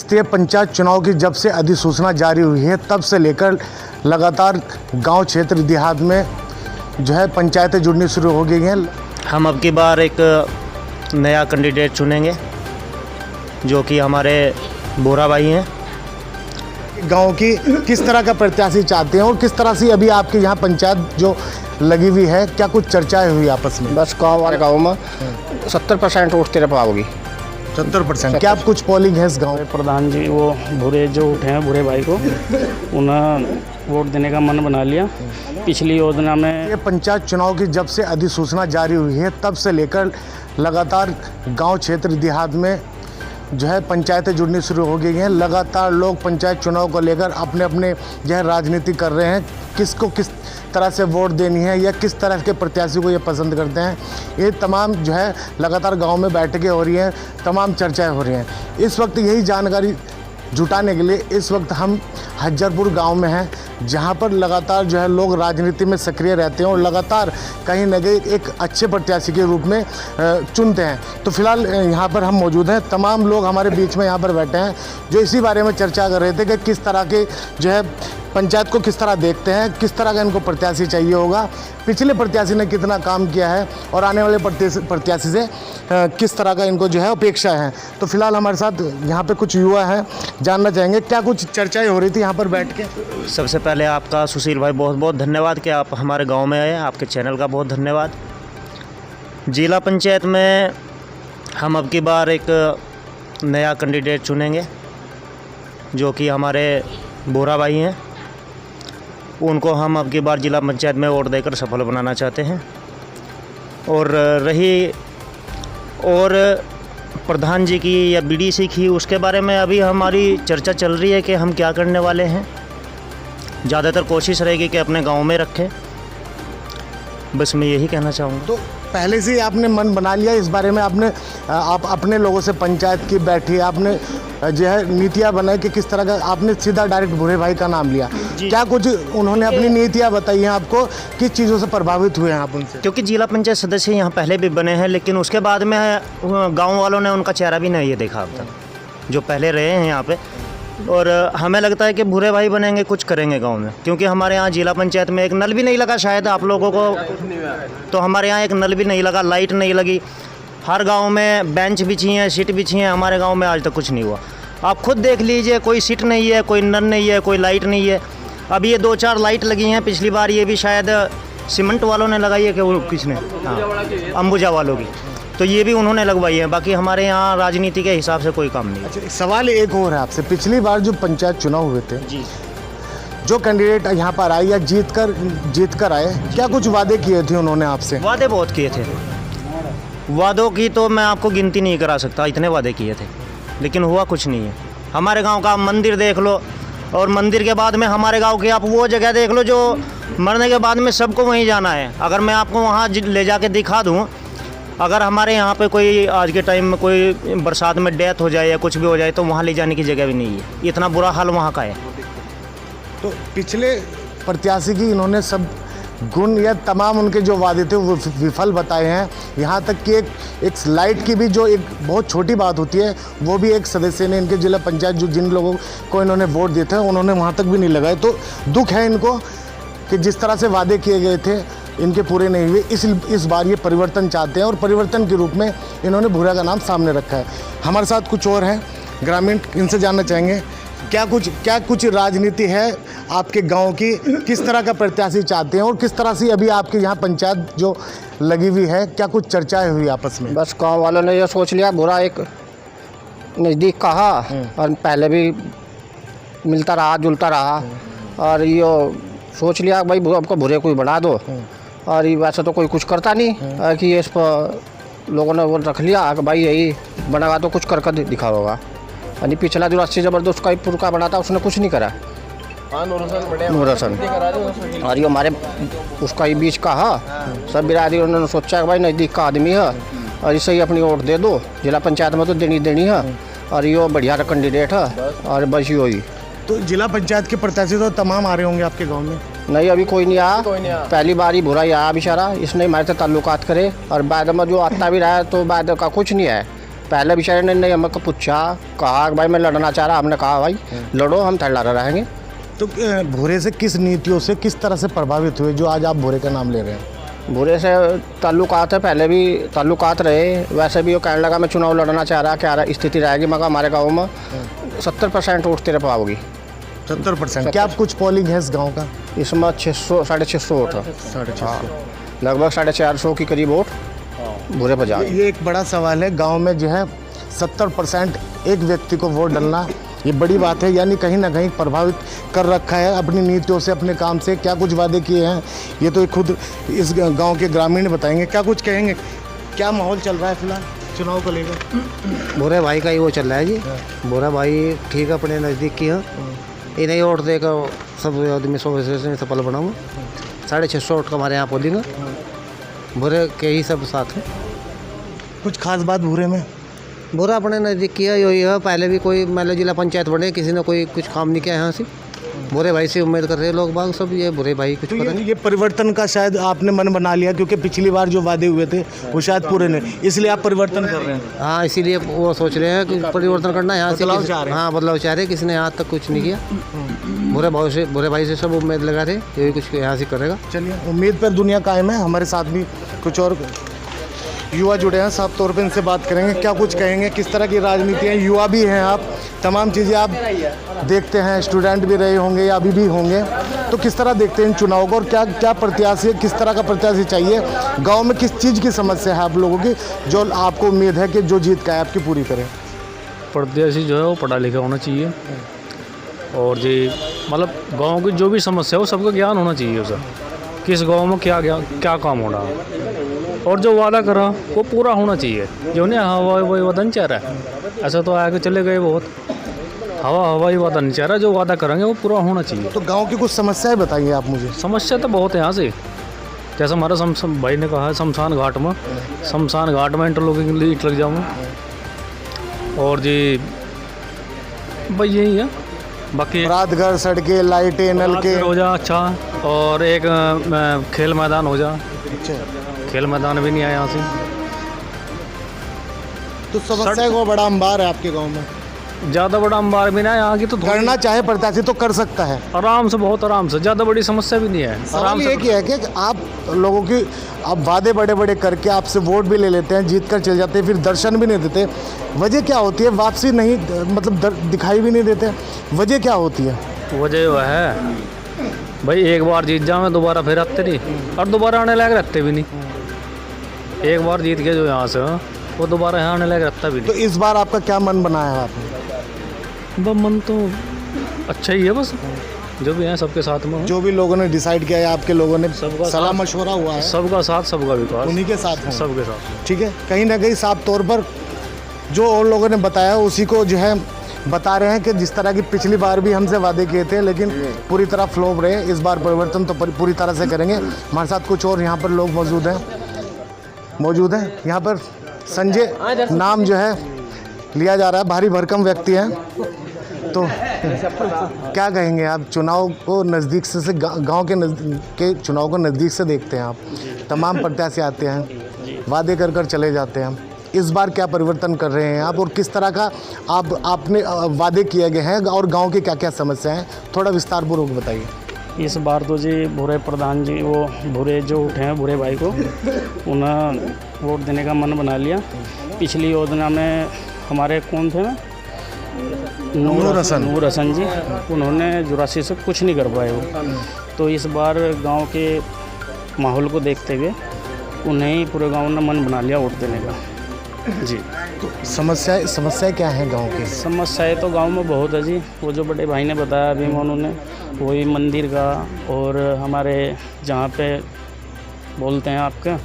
स्थानीय पंचायत चुनाव की जब से अधिसूचना जारी हुई है तब से लेकर लगातार गांव क्षेत्र देहात में जो है पंचायतें जुड़नी शुरू हो गई हैं। हम अब की बार एक नया कैंडिडेट चुनेंगे जो कि हमारे बोरा भाई हैं। गांव की किस तरह का प्रत्याशी चाहते हैं और किस तरह से अभी आपके यहाँ पंचायत जो लगी हुई है, क्या कुछ चर्चाएं हुई आपस में? बस गाँव में 70% वोट तेरे पास होगी। 70%? क्या आप कुछ पोलिंग है इस गाँव में? प्रधान जी वो भूरे जो उठे हैं, भूरे भाई को उन्हें वोट देने का मन बना लिया। पिछली योजना में ये पंचायत चुनाव की जब से अधिसूचना जारी हुई है तब से लेकर लगातार गांव क्षेत्र देहात में जो है पंचायतें जुड़नी शुरू हो गई हैं। लगातार लोग पंचायत चुनाव को लेकर अपने अपने जो है राजनीति कर रहे हैं, किसको किस तरह से वोट देनी है या किस तरह के प्रत्याशी को ये पसंद करते हैं। ये तमाम जो है लगातार गांव में बैठकें हो रही हैं, तमाम चर्चाएं हो रही हैं। इस वक्त यही जानकारी जुटाने के लिए इस वक्त हम हज्जरपुर गांव में हैं, जहां पर लगातार जो है लोग राजनीति में सक्रिय रहते हैं और लगातार कहीं न कहीं एक अच्छे प्रत्याशी के रूप में चुनते हैं। तो फिलहाल यहां पर हम मौजूद हैं, तमाम लोग हमारे बीच में यहां पर बैठे हैं जो इसी बारे में चर्चा कर रहे थे कि किस तरह के जो है पंचायत को किस तरह देखते हैं, किस तरह का इनको प्रत्याशी चाहिए होगा, पिछले प्रत्याशी ने कितना काम किया है और आने वाले प्रत्याशी से किस तरह का इनको जो है अपेक्षा है। तो फिलहाल हमारे साथ यहाँ पे कुछ युवा हैं, जानना चाहेंगे क्या कुछ चर्चाएं हो रही थी यहाँ पर बैठ के। सबसे पहले आपका सुशील भाई बहुत बहुत धन्यवाद कि आप हमारे गांव में आए, आपके चैनल का बहुत धन्यवाद। जिला पंचायत में हम अब की बार एक नया कैंडिडेट चुनेंगे जो कि हमारे बोरा भाई हैं। उनको हम अब की बार जिला पंचायत में वोट देकर सफल बनाना चाहते हैं। और रही और प्रधान जी की या बीडीसी की, उसके बारे में अभी हमारी चर्चा चल रही है कि हम क्या करने वाले हैं। ज़्यादातर कोशिश रहेगी कि अपने गांव में रखें, बस मैं यही कहना चाहूँगा। तो पहले से ही आपने मन बना लिया इस बारे में? आप अपने लोगों से पंचायत की बैठी, आपने जो है नीतियाँ बनाई कि किस तरह का, आपने सीधा डायरेक्ट भूरे भाई का नाम लिया? क्या कुछ उन्होंने अपनी नीतियाँ बताई हैं आपको, किस चीज़ों से प्रभावित हुए हैं आप उनसे? क्योंकि जिला पंचायत सदस्य यहाँ पहले भी बने हैं, लेकिन उसके बाद में गाँव वालों ने उनका चेहरा भी नहीं देखा अब तक, जो पहले रहे हैं यहाँ पे। और हमें लगता है कि भूरे भाई बनेंगे, कुछ करेंगे गांव में, क्योंकि हमारे यहाँ जिला पंचायत में एक नल भी नहीं लगा, शायद आप लोगों को तो हमारे यहाँ एक नल भी नहीं लगा, लाइट नहीं लगी। हर गांव में बेंच बिछी हैं, सीट बिछी हैं, हमारे गांव में आज तक कुछ नहीं हुआ। आप खुद देख लीजिए, कोई सीट नहीं है, कोई नल नहीं है, कोई लाइट नहीं है। अब ये 2-4 लाइट लगी हैं, पिछली बार ये भी शायद सीमेंट वालों ने लगाई है कि वो किसने, हाँ, अंबुजा वालों की, तो ये भी उन्होंने लगवाई है। बाकी हमारे यहाँ राजनीति के हिसाब से कोई काम नहीं। अच्छा, सवाल एक और है आपसे, पिछली बार जो पंचायत चुनाव हुए थे जी, जो कैंडिडेट यहाँ पर आए या जीत कर आए, क्या कुछ वादे किए थे उन्होंने आपसे? वादे बहुत किए थे, वादों की तो मैं आपको गिनती नहीं करा सकता, इतने वादे किए थे, लेकिन हुआ कुछ नहीं है। हमारे गांव का मंदिर देख लो, और मंदिर के बाद में हमारे गांव की आप वो जगह देख लो जो मरने के बाद में सबको वहीं जाना है। अगर मैं आपको वहाँ ले जाके दिखा दूँ, अगर हमारे यहाँ पे कोई आज के टाइम में कोई बरसात में डेथ हो जाए या कुछ भी हो जाए तो वहाँ ले जाने की जगह भी नहीं है, इतना बुरा हाल वहाँ का है। तो पिछले प्रत्याशी की इन्होंने सब गुण या तमाम उनके जो वादे थे वो विफल बताए हैं। यहाँ तक कि एक लाइट की भी जो एक बहुत छोटी बात होती है, वो भी एक सदस्य ने इनके जिला पंचायत जो जिन लोगों को इन्होंने वोट दिए थे उन्होंने वहाँ तक भी नहीं लगाए। तो दुख है इनको कि जिस तरह से वादे किए गए थे इनके पूरे नहीं हुए। इस बार ये परिवर्तन चाहते हैं और परिवर्तन के रूप में इन्होंने भूरा का नाम सामने रखा है। हमारे साथ कुछ और हैं ग्रामीण, इनसे जानना चाहेंगे क्या कुछ राजनीति है आपके गांव की, किस तरह का प्रत्याशी चाहते हैं और किस तरह से अभी आपके यहाँ पंचायत जो लगी हुई है, क्या कुछ चर्चाएं हुई आपस में? बस गांव वालों ने ये सोच लिया, भूरा एक नज़दीक कहा और पहले भी मिलता रहा, जुलता रहा, और ये सोच लिया भाई हमको भूरे कोई बढ़ा दो। और ये वैसे तो कोई कुछ करता नहीं कि इस पर लोगों ने वो रख लिया कि भाई यही बनागा तो कुछ कर दिखा होगा। यानी पिछला जो अस्सी ज़बरदस्त का पुरखा बना था उसने कुछ नहीं करा, नूर हसन। और ये हमारे उसका ही बीच का है, सब बिरादरी उन्होंने सोचा कि भाई नज़दीक का आदमी है और इसे ही अपनी वोट दे दो, जिला पंचायत में तो देनी है, और ये बढ़िया कैंडिडेट है और बस यो ही। तो जिला पंचायत के प्रत्याशी तो तमाम आ रहे होंगे आपके गांव में? नहीं, अभी कोई नहीं आया, पहली बार ही भूरा ही आया बेचारा, इसने हमारे से ताल्लुकात करे और बाद में जो आता भी रहा है तो बाद का कुछ नहीं है। पहले बेचारे ने नहीं हमको पूछा, कहा भाई मैं लड़ना चाह रहा, हमने कहा भाई लड़ो, हम लड़ रहेंगे। तो भूरे से किस नीतियों से किस तरह से प्रभावित हुए जो आज आप भूरे का नाम ले रहे हैं? बुरे से ताल्लुकात है, पहले भी ताल्लुकात रहे, वैसे भी वो कहने लगा मैं चुनाव लड़ना चाह रहा, क्या स्थिति रहेगी। मगर हमारे गाँव में 70% वोट तेरे पाओगी। 70%? क्या आप कुछ पोलिंग है इस गांव का? इसमें 600 650 वोट है। 650? लगभग 450 के करीब वोट बुरे पर जा। ये एक बड़ा सवाल है, गांव में जो है 70% एक व्यक्ति को वोट डालना ये बड़ी बात है, यानी कहीं ना कहीं प्रभावित कर रखा है अपनी नीतियों से, अपने काम से। क्या कुछ वादे किए हैं ये तो खुद इस गांव के ग्रामीण बताएंगे। क्या कुछ कहेंगे, क्या माहौल चल रहा है फिलहाल चुनाव को लेकर? बुरे भाई का ही वो चल रहा है जी। बुरा भाई ठीक है, अपने नज़दीक की है, इन्हें वोट देकर सब आदमी सफल बनाऊँ। 650 वोट का हमारे यहाँ पोलिंग है, बुरे के ही सब साथ हैं। कुछ खास बात भूरे में? बुरा अपने नज़दीक किया यही है, पहले भी कोई मान लो जिला पंचायत बने, किसी ने कोई कुछ काम नहीं किया यहाँ से। बुरे भाई से उम्मीद कर रहे हैं लोग बाग सब, ये बुरे भाई कुछ तो करेंगे। ये परिवर्तन का शायद आपने मन बना लिया, क्योंकि पिछली बार जो वादे हुए थे वो शायद पूरे नहीं, इसलिए आप परिवर्तन कर रहे हैं। हाँ, इसीलिए वो सोच रहे हैं कि परिवर्तन करना है यहाँ से। बदलाव चाह रहे हैं। हाँ, बदलाव चाह रहे हैं, किसी ने यहाँ तक कुछ नहीं किया। बुरे भाई से सब उम्मीद लगा रहे, ये भी कुछ यहाँ से करेगा। चलिए, उम्मीद पर दुनिया कायम है। हमारे साथ भी कुछ और युवा जुड़े हैं, साफ तौर पे इनसे बात करेंगे। क्या कुछ कहेंगे, किस तरह की राजनीति है? युवा भी हैं आप, तमाम चीज़ें आप देखते हैं, स्टूडेंट भी रहे होंगे या अभी भी होंगे, तो किस तरह देखते हैं इन चुनाव को और क्या क्या प्रत्याशी, किस तरह का प्रत्याशी चाहिए? गांव में किस चीज़ की समस्या है आप लोगों की जो आपको उम्मीद है कि जो जीत का है आपकी पूरी करें? प्रत्याशी जो है वो पढ़ा लिखा होना चाहिए, और जी मतलब गांव की जो भी समस्या है वो सबका ज्ञान होना चाहिए उसे, किस गांव में क्या काम हो रहा है, और जो वादा करा वो पूरा होना चाहिए। जो नहीं हवा वादा चाह रहा है, ऐसा तो आगे चले गए बहुत, हवाई वादा नहीं चाह रहा, जो वादा करेंगे वो पूरा होना चाहिए। तो गाँव की कुछ समस्याएँ बताइए आप मुझे। समस्या तो बहुत है यहाँ से, जैसा हमारा भाई ने कहा है शमशान घाट में इंटरलॉकिंग ईंट लग जाऊँ, और जी भाई यही है। बाकी रात घर, सड़कें, लाइटें, नलके हो जा अच्छा, और एक खेल मैदान हो जा। खेल मैदान भी नहीं आया यहाँ से, तो समस्या को बड़ा अंबार है आपके गांव में। ज़्यादा बड़ा अंबार भी ना यहाँ की, तो करना चाहे प्रत्याशी तो कर सकता है आराम से, बहुत आराम से, ज़्यादा बड़ी समस्या भी नहीं है। सवाल ये क्या है कि आप लोगों की आप वादे बड़े बड़े करके आपसे वोट भी ले लेते हैं, जीत कर चले जाते हैं, फिर दर्शन भी नहीं देते। वजह क्या होती है? वापसी नहीं, मतलब दिखाई भी नहीं देते, वजह क्या होती है? वजह वह है भाई, एक बार जीत जाओ दोबारा फिर आते नहीं, और दोबारा आने लायक रखते भी नहीं। एक बार जीत के जो यहाँ से वो दोबारा यहाँ आने लायक रखता भी नहीं। तो इस बार आपका क्या मन बनाया है आपने? मन तो अच्छा ही है, बस जो भी है सबके साथ में, जो भी लोगों ने डिसाइड किया है, आपके लोगों ने सलाह मशवरा हुआ है, सबका साथ सबका विकास, उन्हीं के साथ है, सबके साथ। ठीक है, कहीं ना कहीं साफ तौर पर जो और लोगों ने बताया उसी को जो है बता रहे हैं कि जिस तरह की पिछली बार भी हमसे वादे किए थे लेकिन पूरी तरह फ्लॉप रहे। इस बार परिवर्तन तो पूरी तरह से करेंगे। हमारे साथ कुछ और यहाँ पर लोग मौजूद हैं। यहाँ पर संजय नाम जो है लिया जा रहा है, भारी भरकम व्यक्ति हैं, तो क्या कहेंगे आप? चुनाव को नज़दीक से गांव के चुनाव को नज़दीक से देखते हैं आप, तमाम प्रत्याशी आते हैं, वादे कर चले जाते हैं। इस बार क्या परिवर्तन कर रहे हैं आप और किस तरह का आपने वादे किए गए हैं और गांव की क्या क्या समस्या हैं, थोड़ा विस्तारपूर्वक बताइए। इस बार तो जी भूरे प्रधान जी, वो भूरे जो उठे हैं भूरे भाई को, उन्हें वोट देने का मन बना लिया। पिछली योजना में हमारे कौन थे ना, नूर हसन जी, उन्होंने 84 से कुछ नहीं कर पाए वो। तो इस बार गांव के माहौल को देखते हुए उन्हें ही पूरे गांव ने मन बना लिया वोट देने का जी। तो समस्याएं क्या हैं गांव की? समस्याएं तो गांव में बहुत है जी, वो जो बड़े भाई ने बताया अभी उन्होंने, वही मंदिर का, और हमारे जहाँ पे बोलते हैं आपका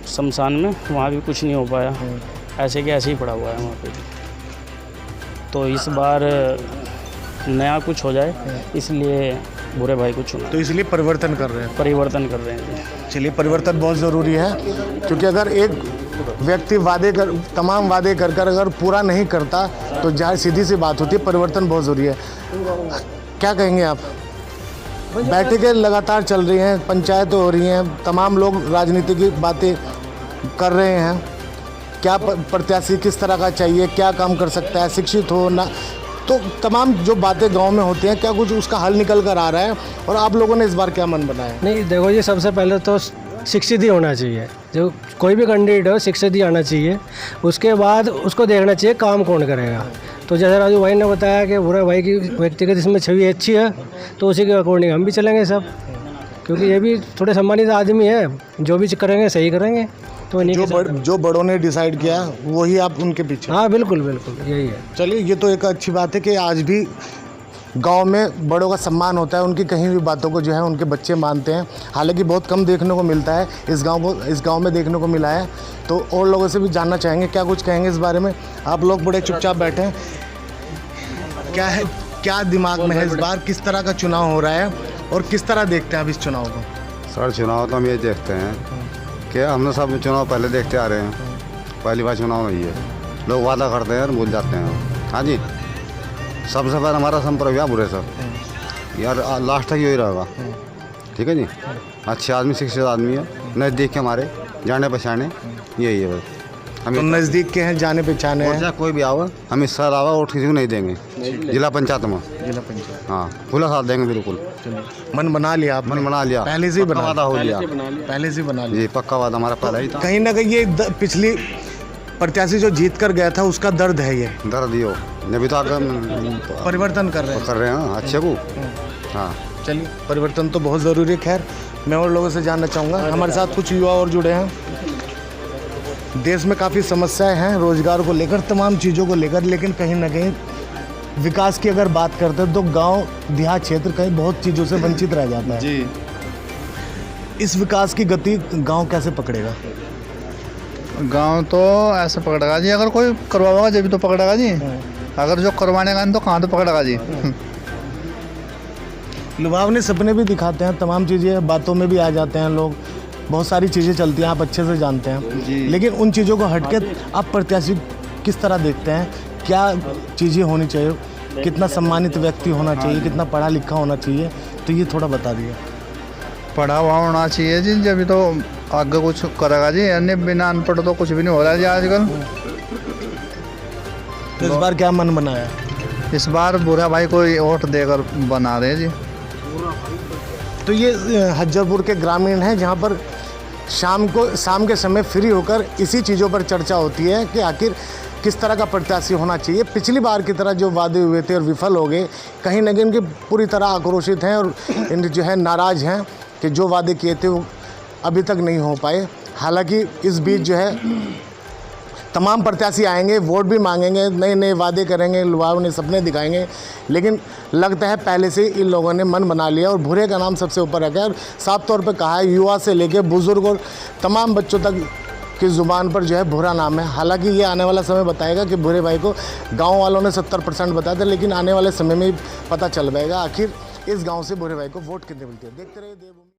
शमशान में, वहाँ भी कुछ नहीं हो पाया, ऐसे के ऐसे ही पड़ा हुआ है वहाँ पे। तो इस बार नया कुछ हो जाए इसलिए बुरे भाई को चुना, तो इसलिए परिवर्तन कर रहे हैं जी। चलिए, परिवर्तन बहुत ज़रूरी है, क्योंकि अगर एक व्यक्ति तमाम वादे कर अगर पूरा नहीं करता तो जहाँ सीधी सी बात होती है, परिवर्तन बहुत ज़रूरी है। क्या कहेंगे आप? बैठकें लगातार चल रही हैं, पंचायतें हो रही हैं, तमाम लोग राजनीति की बातें कर रहे हैं, क्या प्रत्याशी किस तरह का चाहिए, क्या काम कर सकता है, शिक्षित हो ना, तो तमाम जो बातें गांव में होती हैं, क्या कुछ उसका हल निकल कर आ रहा है और आप लोगों ने इस बार क्या मन बनाया? नहीं देखो जी, सबसे पहले तो शिक्षित ही होना चाहिए। जो कोई भी कैंडिडेट हो शिक्षित ही आना चाहिए। उसके बाद उसको देखना चाहिए काम कौन करेगा। तो जैसे राजू भाई ने बताया कि भूरे भाई की व्यक्तिगत इसमें छवि अच्छी है, तो उसी के अकॉर्डिंग हम भी चलेंगे सब, क्योंकि ये भी थोड़े सम्मानित आदमी है, जो भी करेंगे सही करेंगे। तो इन्हीं जो बड़ों ने डिसाइड किया वही आप उनके पीछे? हाँ बिल्कुल बिल्कुल यही है। चलिए, ये तो एक अच्छी बात है कि आज भी गांव में बड़ों का सम्मान होता है, उनकी कहीं भी बातों को जो है उनके बच्चे मानते हैं। हालांकि बहुत कम देखने को मिलता है, इस गांव में देखने को मिला है। तो और लोगों से भी जानना चाहेंगे, क्या कुछ कहेंगे इस बारे में? आप लोग बड़े चुपचाप बैठे हैं, क्या है, क्या दिमाग में है इस बार, किस तरह का चुनाव हो रहा है और किस तरह देखते हैं आप इस चुनाव को? सर चुनाव तो हम ये देखते हैं कि हमने सब चुनाव पहले देखते आ रहे हैं, पहली बार चुनाव नहीं है। लोग वादा करते हैं और भूल जाते हैं। हाँ जी, सबसे पहले हमारा संपर्क हुआ बुरे सर यार, लास्ट तक यही रहेगा। ठीक है जी, अच्छे आदमी, शिक्षित आदमी है, नज़दीक के हमारे, जाने पहचाने, यही है बस। हम तो नज़दीक के हैं, जाने पहचाने हैं। कोई भी आवा, हम इस साल आवा वोट किसी को नहीं देंगे। जिला पंचायत में, जिला पंचायत, हाँ खुला साथ देंगे बिल्कुल। मन बना लिया आपने? मन बना लिया, पहले से ही पक्का बना वादा हो लिया, पहले से ही बना लिया जी पक्का वादा हमारा पहले ही था। कहीं ना कहीं ये पिछली प्रत्याशी जो जीत कर गया था उसका दर्द है, ये दर्द हो अभी तो आगे परिवर्तन कर रहे हैं। हैं अच्छे को। हाँ चलिए, परिवर्तन तो बहुत ज़रूरी है। खैर, मैं और लोगों से जानना चाहूँगा, हमारे साथ कुछ युवा और जुड़े हैं। देश में काफ़ी समस्याएं हैं, रोजगार को लेकर, तमाम चीज़ों को लेकर, लेकिन कहीं ना कहीं विकास की अगर बात करते हैं तो गांव देहात क्षेत्र कहीं बहुत चीज़ों से वंचित रह जाता है जी। इस विकास की गति गांव कैसे पकड़ेगा? गांव तो ऐसे पकड़ेगा जी, अगर कोई करवाएगा जब तो पकड़ेगा जी, अगर जो करवाने का नहीं तो कहाँ तो पकड़ेगा जी। लुभावनी सपने भी दिखाते हैं, तमाम चीज़ें बातों में भी आ जाते हैं लोग, बहुत सारी चीज़ें चलती हैं, आप अच्छे से जानते हैं। लेकिन उन चीज़ों को हटके आप प्रत्याशी किस तरह देखते हैं? क्या चीज़ें होनी चाहिए, कितना सम्मानित व्यक्ति होना चाहिए, कितना पढ़ा लिखा होना चाहिए, तो ये थोड़ा बता दिए। पढ़ा हुआ होना चाहिए जी, जब तो आगे कुछ करेगा जी, अन्य बिना अनपढ़ तो कुछ भी नहीं हो रहा है जी आजकल। तो इस बार क्या मन बनाया? इस बार बुरा भाई को वोट देकर बना रहे जी। तो ये हज्जरपुर के ग्रामीण हैं, जहाँ पर शाम के समय फ्री होकर इसी चीज़ों पर चर्चा होती है कि आखिर किस तरह का प्रत्याशी होना चाहिए। पिछली बार की तरह जो वादे हुए थे और विफल हो गए, कहीं ना कहीं इनके पूरी तरह आक्रोशित हैं और इन जो है नाराज़ हैं कि जो वादे किए थे वो अभी तक नहीं हो पाए। हालांकि इस बीच जो है तमाम प्रत्याशी आएंगे, वोट भी मांगेंगे, नए नए वादे करेंगे, लुभावने सपने दिखाएंगे, लेकिन लगता है पहले से इन लोगों ने मन बना लिया और भूरे का नाम सबसे ऊपर रखा है। और साफ तौर पर कहा है, युवा से लेकर बुजुर्ग और तमाम बच्चों तक की ज़ुबान पर जो है भूरा नाम है। हालांकि ये आने वाला समय बताएगा कि भूरे भाई को गांव वालों ने 70% बताया था, लेकिन आने वाले समय में ही पता चल पाएगा आखिर इस गांव से भूरे भाई को वोट कितने मिलते हैं। देखते रहिए देवभूमि।